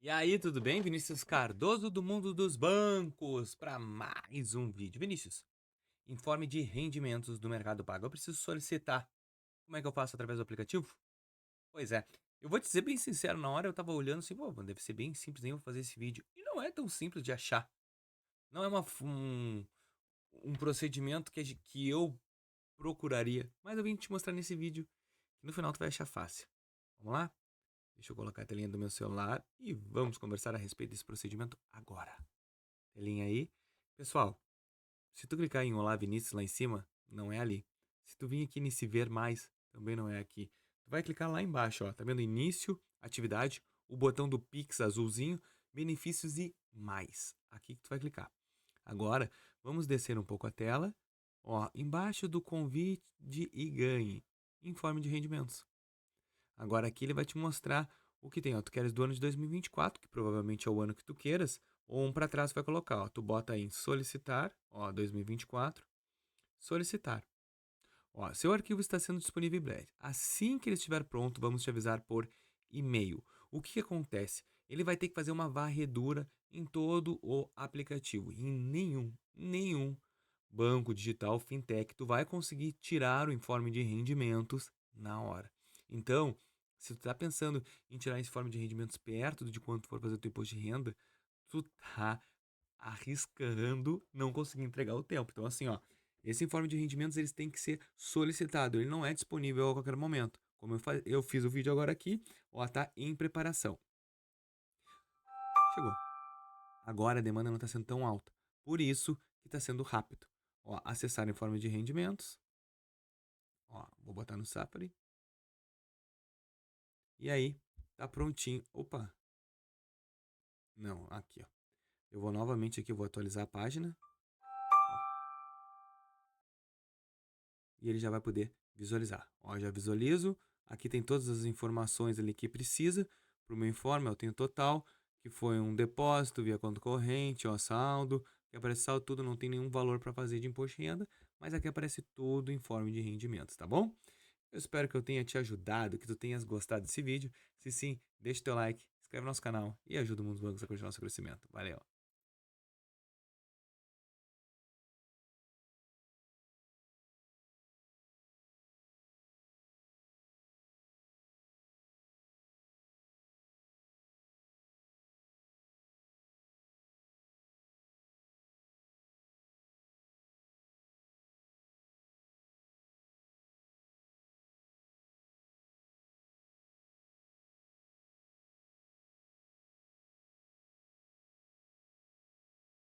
E aí, tudo bem? Vinícius Cardoso do Mundo dos Bancos para mais um vídeo. Vinícius, informe de rendimentos do Mercado Pago. Eu preciso solicitar. Como é que eu faço através do aplicativo? Pois é, eu vou te ser bem sincero, na hora eu tava olhando assim, pô, deve ser bem simples, nem vou fazer esse vídeo. E não é tão simples de achar. Não é um procedimento que eu procuraria, mas eu vim te mostrar nesse vídeo que no final tu vai achar fácil. Vamos lá? Deixa eu colocar a telinha do meu celular e vamos conversar a respeito desse procedimento agora. Telinha aí. Pessoal, se tu clicar em Olá Vinícius lá em cima, não é ali. Se tu vir aqui nesse ver mais, também não é aqui. Tu vai clicar lá embaixo, ó. Tá vendo início, atividade, o botão do Pix azulzinho, benefícios e mais. Aqui que tu vai clicar. Agora, vamos descer um pouco a tela. Ó, embaixo do convite e ganhe. Informe de rendimentos. Agora aqui ele vai te mostrar o que tem, ó. Tu queres do ano de 2024, que provavelmente é o ano que tu queiras, ou um para trás vai colocar, ó. Tu bota aí em solicitar, ó, 2024, solicitar. Ó, seu arquivo está sendo disponível em breve. Assim que ele estiver pronto, vamos te avisar por e-mail. O que acontece? Ele vai ter que fazer uma varredura em todo o aplicativo. Em nenhum banco digital, fintech, tu vai conseguir tirar o informe de rendimentos na hora. Então, se tu tá pensando em tirar esse informe de rendimentos perto de quando tu for fazer o teu imposto de renda, tu tá arriscando não conseguir entregar o tempo. Então, assim, ó, esse informe de rendimentos eles têm que ser solicitado, ele não é disponível a qualquer momento. Como eu fiz o vídeo agora aqui, ó, tá em preparação. Chegou. Agora a demanda não está sendo tão alta. Por isso que está sendo rápido. Ó, acessar informe de rendimentos. Ó, vou botar no Safari. E aí, tá prontinho. Opa, não, aqui, ó. Eu vou novamente aqui, vou atualizar a página. E ele já vai poder visualizar. Ó, já visualizo. Aqui tem todas as informações ali que precisa para o meu informe. Eu tenho total, que foi um depósito via conta corrente, ó, saldo. Aqui aparece saldo, tudo, não tem nenhum valor para fazer de imposto de renda, mas aqui aparece todo o informe de rendimentos, tá bom? Eu espero que eu tenha te ajudado, que tu tenhas gostado desse vídeo. Se sim, deixa o teu like, inscreve no nosso canal e ajuda o Mundo dos Bancos a continuar nosso crescimento. Valeu!